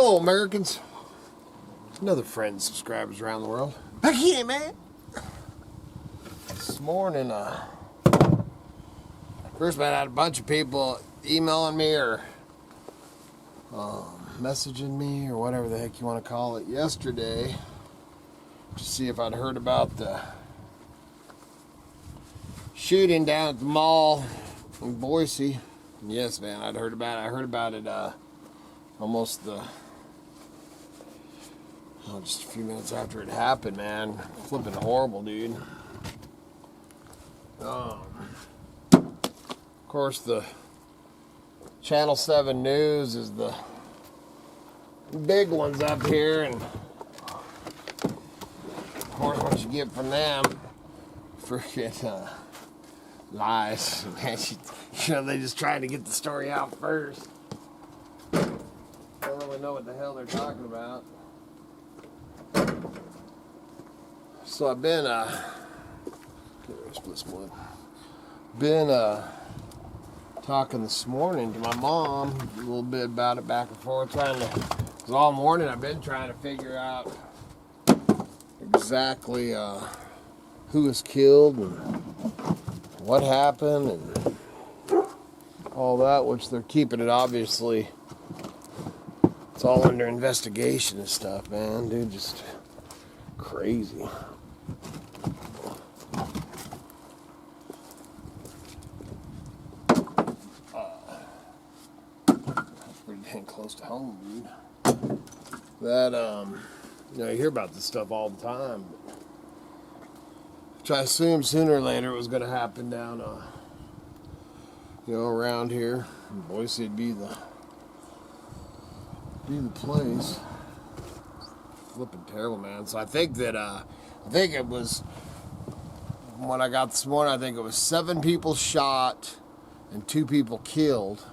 Hello, Americans. Another friend, subscribers around the world. Back here, man. This morning, first I had a bunch of people emailing me or messaging me or whatever the heck you want to call it yesterday to see if I'd heard about the shooting down at the mall in Boise. Yes, man, I'd heard about it. I heard about it almost just a few minutes after it happened, man. Flipping horrible, dude. Of course, the Channel 7 News is the big ones up here, and of course, what you get from them, freaking lies. Man, they just trying to get the story out first. Don't really know what the hell they're talking about. So I've been talking this morning to my mom a little bit about it, back and forth, because all morning I've been trying to figure out exactly who was killed and what happened and all that, which they're keeping it, obviously. It's all under investigation and stuff, man. Dude, just crazy. Pretty dang close to home, dude. That, you hear about this stuff all the time, which I assume sooner or later it was going to happen down, around here. In Boise would be the place. Flipping terrible, man. So I think that, it was, when I got this morning, I think it was 7 people shot and 2 people killed.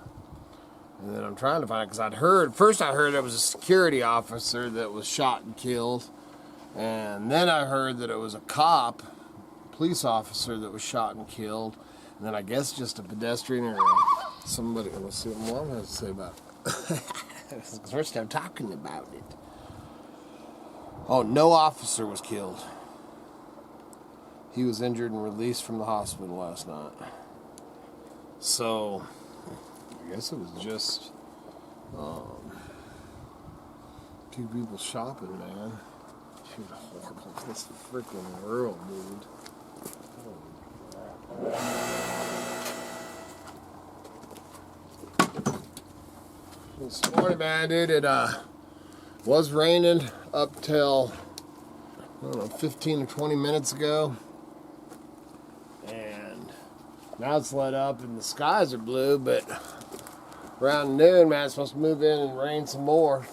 And then I'm trying to find it, because first I heard it was a security officer that was shot and killed. And then I heard that it was a police officer that was shot and killed. And then I guess just a pedestrian or somebody. Let's see what Mom has to say about it. It's the first time talking about it. Oh, no officer was killed. He was injured and released from the hospital last night. So, I guess it was just 2 people shopping, man. Dude, horrible. This freaking world, dude. Holy crap. This morning, man, dude, it was raining up till, 15 or 20 minutes ago. And now it's let up and the skies are blue, but around noon, man, it's supposed to move in and rain some more.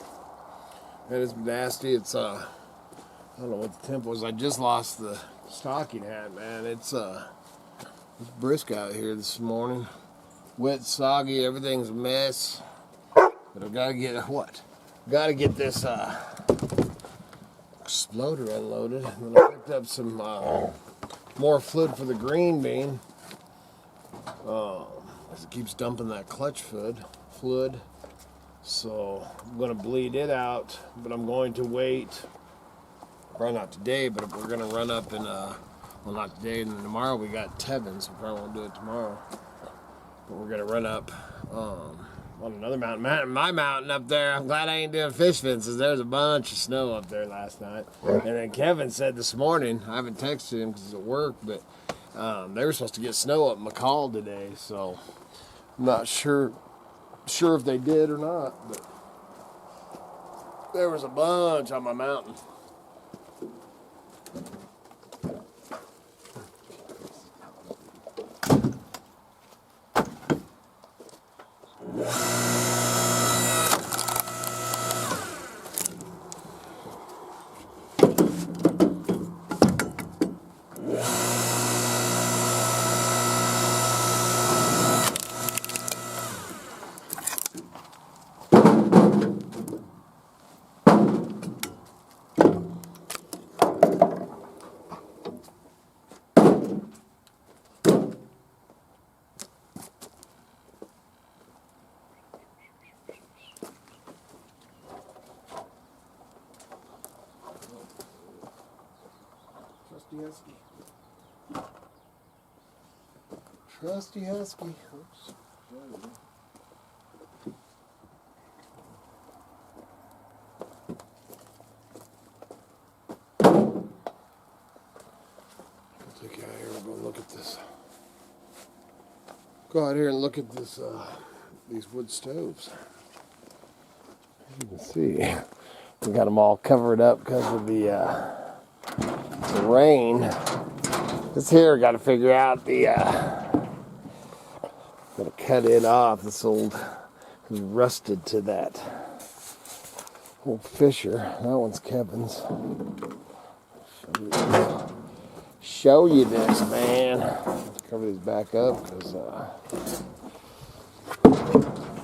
And it's nasty. It's, I don't know what the temp was. I just lost the stocking hat, man. It's brisk out here this morning. Wet, soggy, everything's a mess. But I've got to get Got to get this exploder unloaded. And then I picked up some more fluid for the green bean. As it keeps dumping that clutch fluid. So I'm going to bleed it out, but I'm going to wait. Probably not today, but we're going to run up and, well, not today, and then tomorrow we got Tevin, so probably won't do it tomorrow. But we're going to run up on another mountain, my mountain up there. I'm glad I ain't doing fish fences. There was a bunch of snow up there last night. And then Kevin said this morning, I haven't texted him because he's at work, but they were supposed to get snow up McCall today, so I'm not sure if they did or not, but there was a bunch on my mountain. Trusty husky. Trusty husky. Oops. Take you out here and go look at this. Go out here and look at this. These wood stoves. As you can see, we got them all covered up because of the rain. This here got to figure out the. Got to cut it off. This old is rusted to that old Fisher. That one's Kevin's. Show you this, man. Let's cover these back up because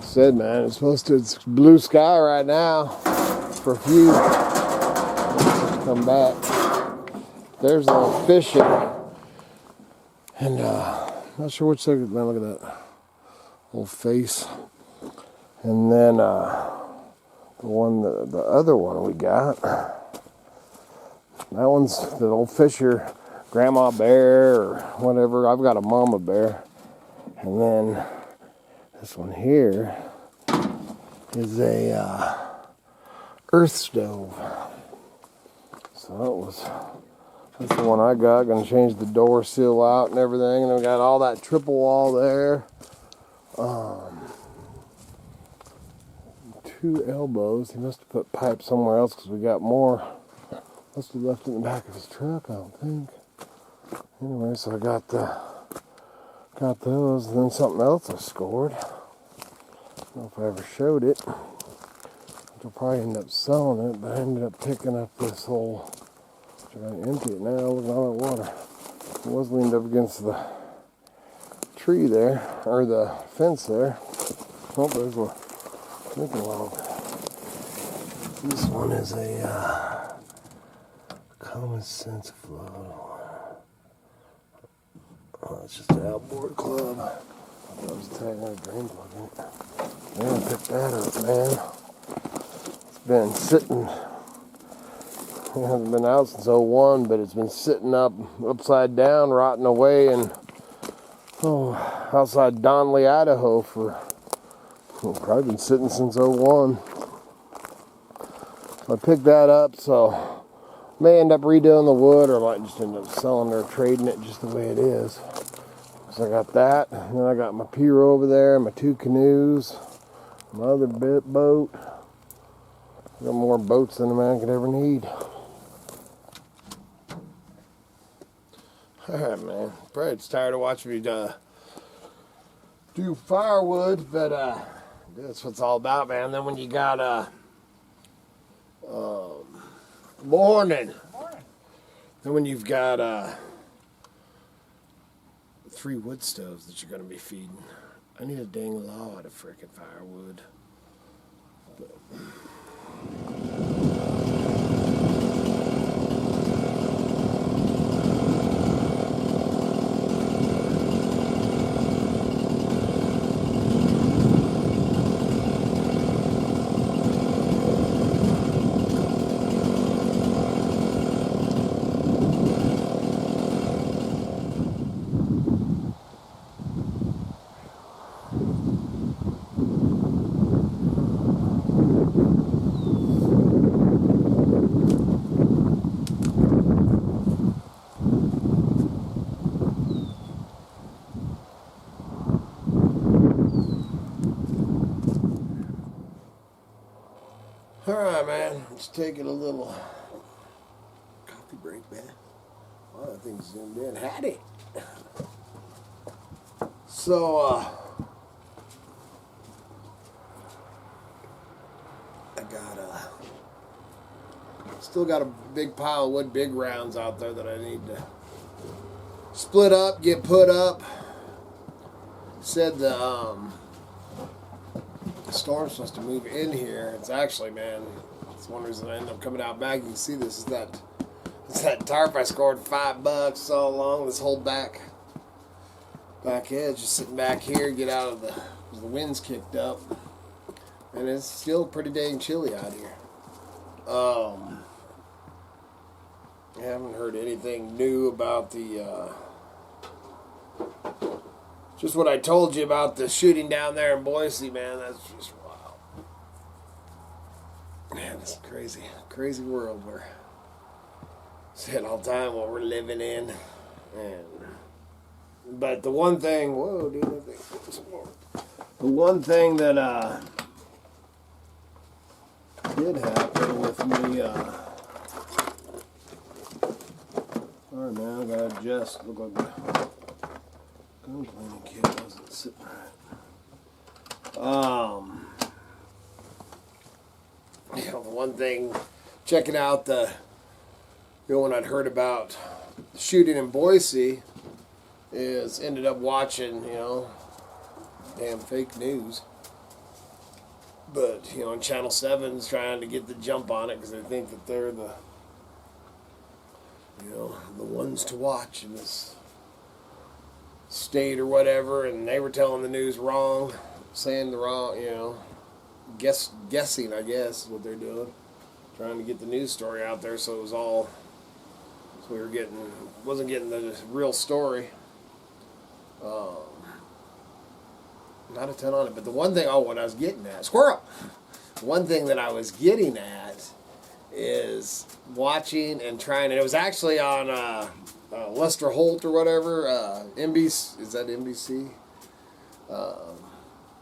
said, man, it's blue sky right now for a few. Come back. There's a little Fisher, and not sure which side. Man, look at that little face, and then the other one we got. That one's the old Fisher. Grandma bear or whatever. I've got a mama bear. And then this one here is a earth stove. So that's the one I got. Gonna change the door seal out and everything. And then we got all that triple wall there. 2 elbows. He must have put pipe somewhere else because we got more. Must have left it in the back of his truck, I don't think. Anyway, so I got those, and then something else I scored. I don't know if I ever showed it. I'll probably end up selling it, but I ended up picking up this whole. I gotta empty it now. Look at all that water. It was leaned up against the tree there, or the fence there. Oh, there's a drinking log. This one is a common sense flow. Oh, it's just an outboard club. I was tagging a drain plug in it. Man, pick that up, man. It's been sitting. It hasn't been out since '01, but it's been sitting up upside down, rotting away, and outside Donley, Idaho for probably been sitting since '01. So I picked that up, so may end up redoing the wood, or I might just end up selling or trading it just the way it is. So I got that, and then I got my pier over there, my 2 canoes, my other boat. I got more boats than a man could ever need. Alright, man. Probably just tired of watching me do firewood, but that's what it's all about, man. Then when you got morning. Then when you've got 3 wood stoves that you're going to be feeding, I need a dang lot of frickin' firewood. But alright, man, let's take it a little coffee break, man. Well, that thing's zoomed in. Had it. So, still got a big pile of wood, big rounds out there that I need to split up, get put up. Said the storm's supposed to move in here. It's actually, man, it's one reason I ended up coming out back. You can see this is that tarp I scored $5 all along. This whole back edge, just sitting back here, get out of the wind's kicked up, and it's still pretty dang chilly out here. I haven't heard anything new about the, just what I told you about the shooting down there in Boise, man. That's just wild. Man, it's a crazy world we're seeing all the time, what we're living in. But the one thing, whoa, dude, I think the one thing that did happen with me, sorry man, I gotta adjust. Look like my gun cleaning kit wasn't sitting right. You know, the one thing, checking out the, you know, when I'd heard about the shooting in Boise, is ended up watching, you know, damn fake news. But, you know, Channel 7's trying to get the jump on it because they think that they're the, you know, the ones to watch in this state or whatever, and they were telling the news wrong, saying the wrong, you know, guessing, I guess, is what they're doing. Trying to get the news story out there so it was all, so we were wasn't getting the real story. Not a ton on it, but the one thing, what I was getting at, squirrel! One thing that I was getting at is watching and trying, and it was actually on Lester Holt or whatever, NBC, is that NBC?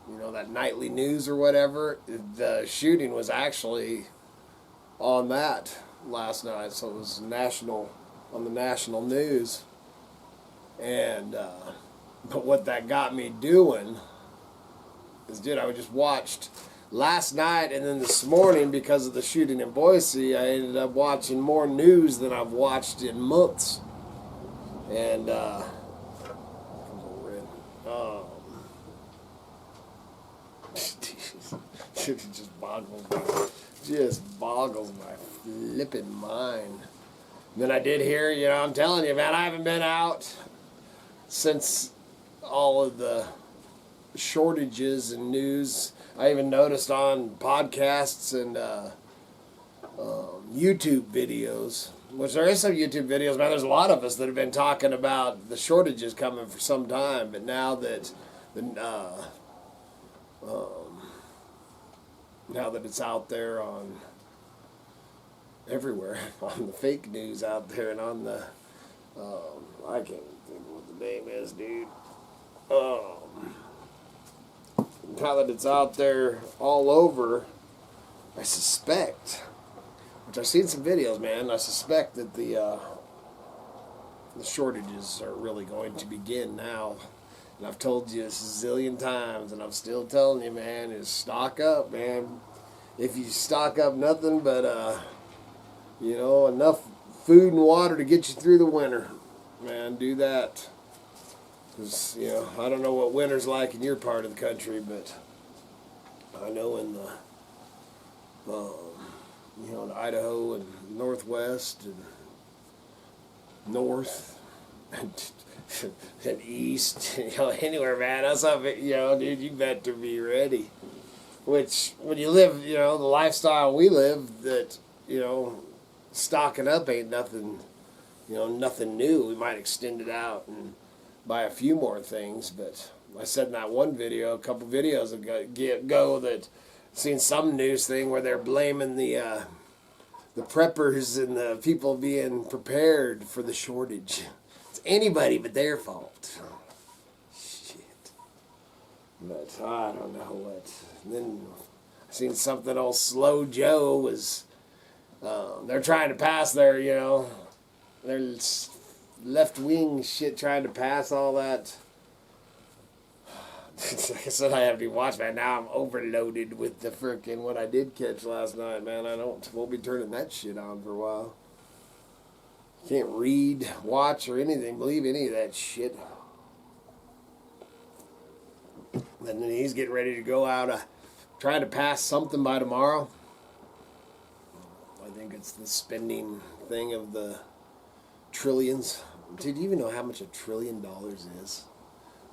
You know, that nightly news or whatever. The shooting was actually on that last night, so it was on the national news. And but what that got me doing is, dude, I just watched last night and then this morning, because of the shooting in Boise, I ended up watching more news than I've watched in months. And it just boggles my flipping mind. And then I did hear, you know, I'm telling you, man, I haven't been out since all of the shortages and news. I even noticed on podcasts and YouTube videos, which there is some YouTube videos, man, there's a lot of us that have been talking about the shortages coming for some time, but now that it's out there on everywhere, on the fake news out there, and on the I can't think of what the name is, dude. Now that it's out there all over, I suspect, which I've seen some videos, man, I suspect that the shortages are really going to begin now. And I've told you this a zillion times, and I'm still telling you, man, is stock up, man. If you stock up nothing but, you know, enough food and water to get you through the winter, man, do that. Because, you know, I don't know what winter's like in your part of the country, but I know in the, you know, in Idaho and Northwest and North and East, you know, anywhere, man, that's up, you know, dude, you better be ready. Which, when you live, you know, the lifestyle we live, that, you know, stocking up ain't nothing, you know, nothing new. We might extend it out and buy a few more things, but I said in that one video, a couple videos ago, that seen some news thing where they're blaming the preppers and the people being prepared for the shortage. It's anybody but their fault. Shit. But I don't know what. And then I seen something old Slow Joe was, they're trying to pass their, you know, their left-wing shit, trying to pass all that. Like I said, I haven't even watched, man. Now I'm overloaded with the frickin' what I did catch last night, man. Won't be turning that shit on for a while. Can't read, watch, or anything, believe any of that shit. And then he's getting ready to go out, trying to pass something by tomorrow. I think it's the spending thing of the trillions. Dude, do you even know how much $1 trillion is?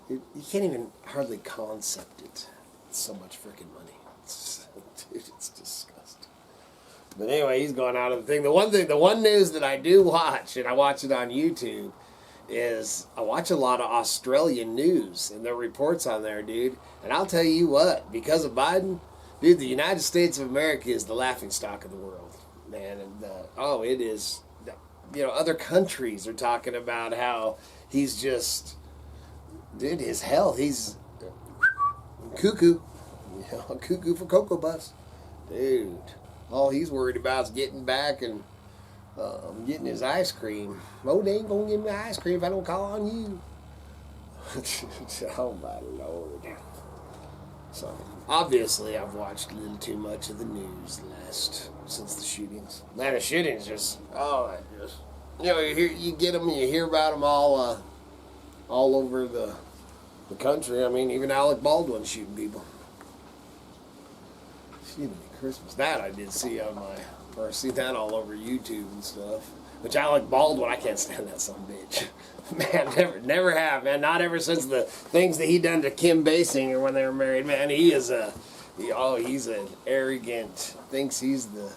You can't even hardly concept it. It's so much freaking money. Dude, it's disgusting. But anyway, he's going out of the thing. The one news that I do watch, and I watch it on YouTube, is I watch a lot of Australian news and their reports on there, dude. And I'll tell you what, because of Biden, dude, the United States of America is the laughingstock of the world, man. And it is. You know, other countries are talking about how he's just, dude, his health. He's cuckoo, cuckoo for Cocoa Puffs, dude. All he's worried about is getting back and getting his ice cream. Oh, they ain't gonna give me ice cream if I don't call on you. Oh my Lord. So obviously, I've watched a little too much of the news since the shootings. Man, the shootings just you get them and you hear about them all over the country. I mean, even Alec Baldwin shooting people. Shooting at Christmas. That I did see see that all over YouTube and stuff. Which Alec Baldwin, I can't stand that son of a bitch. Man, never have, man. Not ever since the things that he done to Kim Basinger when they were married, man. He's an arrogant, thinks he's the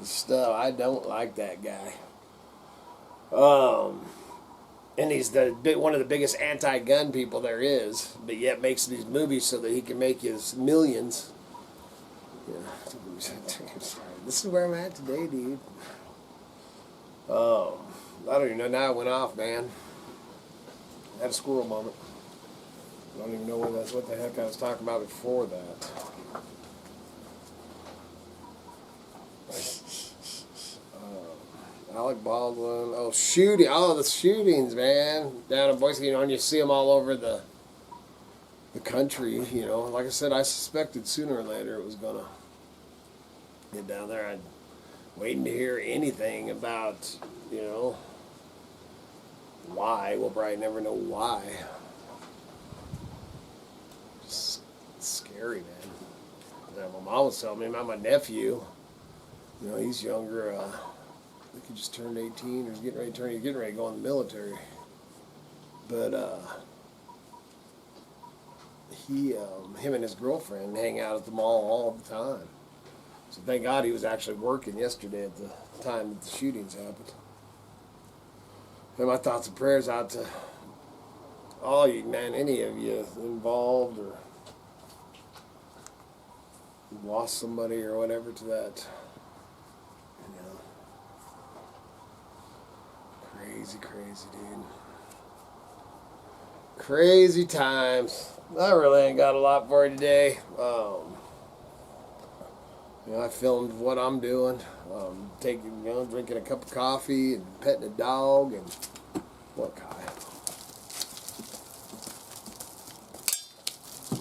stuff. I don't like that guy. And he's one of the biggest anti-gun people there is, but yet makes these movies so that he can make his millions. Yeah. This is where I'm at today, dude. I don't even know. Now it went off, man. I had a squirrel moment. I don't even know what the heck I was talking about before that. Alec Baldwin. Oh, shooting. Oh, the shootings, man. Down in Boise, and you see them all over the country, Like I said, I suspected sooner or later it was going to get down there. I'm waiting to hear anything about, why. We'll probably never know why. Just scary, man. My mom was telling me about my nephew. He's younger. I think he just turned 18 or he's getting ready to go in the military. But him and his girlfriend hang out at the mall all the time. So thank God he was actually working yesterday at the time that the shootings happened. And my thoughts and prayers out to all you, man, any of you involved or lost somebody or whatever to that. Crazy, dude. Crazy times. I really ain't got a lot for you today. I filmed what I'm doing. Drinking a cup of coffee and petting a dog and what kind.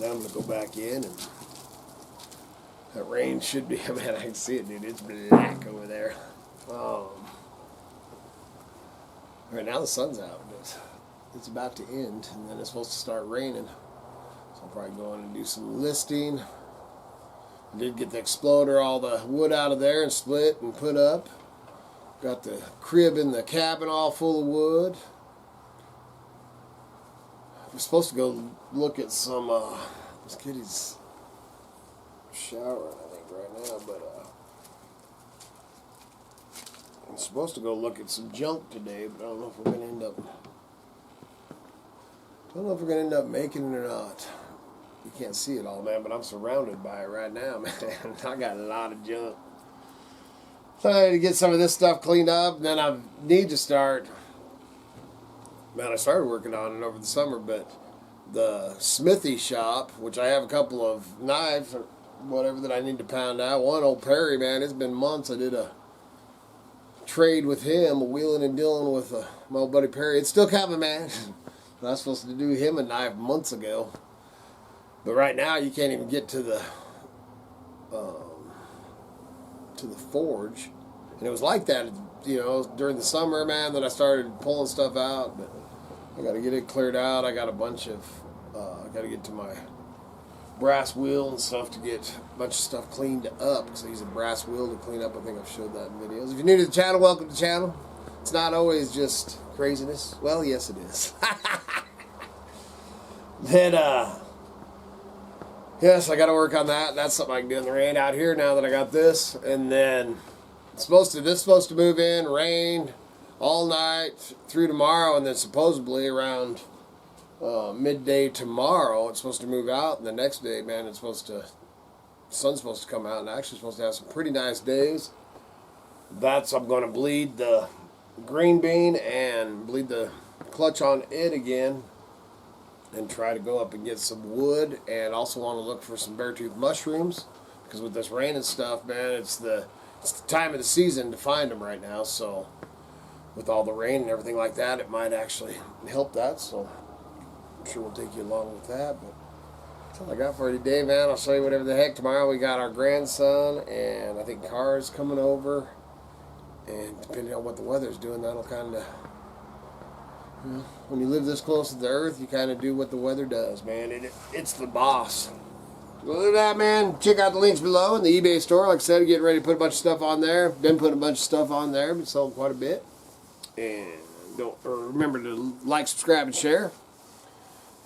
Then I'm gonna go back in and that rain should be. Man, I can see it, dude. It's black over there. Right now the sun's out, but it's about to end, and then it's supposed to start raining. So I'll probably go in and do some listing. I did get the exploder, all the wood out of there and split and put up. Got the crib in the cabin all full of wood. We're supposed to go look at some, this kitty's showering, I think, right now, but I'm supposed to go look at some junk today, but I don't know if we're going to end up making it or not. You can't see it all, man, but I'm surrounded by it right now, man. I got a lot of junk. So I need to get some of this stuff cleaned up, and then I need to start. Man, I started working on it over the summer, but the smithy shop, which I have a couple of knives or whatever that I need to pound out. One, old Perry, man, it's been months. I did a trade with him, a wheeling and dealing with my old buddy Perry. It's still coming, man. I was supposed to do him a knife months ago. But right now, you can't even get to the forge. And it was like that, during the summer, man, that I started pulling stuff out. But I got to get it cleared out. I got a bunch of, I got to get to my brass wheel and stuff to get a bunch of stuff cleaned up. Because I use a brass wheel to clean up. I think I've showed that in videos. If you're new to the channel, welcome to the channel. It's not always just craziness. Well, yes, it is. Then, yes, I got to work on that. That's something I can do in the rain out here now that I got this. And then This is supposed to move in, rain all night through tomorrow, and then supposedly around midday tomorrow it's supposed to move out, and the next day, man, the sun's supposed to come out, and actually supposed to have some pretty nice days. I'm going to bleed the green bean and bleed the clutch on it again and try to go up and get some wood, and also want to look for some beartooth mushrooms, because with this rain and stuff, man, it's the time of the season to find them right now. So with all the rain and everything like that, it might actually help that. So I'm sure we'll take you along with that. But that's all I got for you today, man. I'll show you whatever the heck. Tomorrow we got our grandson, and I think Car's coming over. And depending on what the weather's doing, that'll kind of, when you live this close to the earth, you kind of do what the weather does, man. It's the boss. Other than that, man, check out the links below in the eBay store. Like I said, getting ready to put a bunch of stuff on there. Been putting a bunch of stuff on there, been selling quite a bit. And remember to like, subscribe, and share.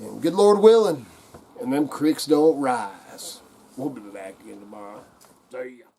And good Lord willing, and them creeks don't rise. We'll be back again tomorrow. There you go.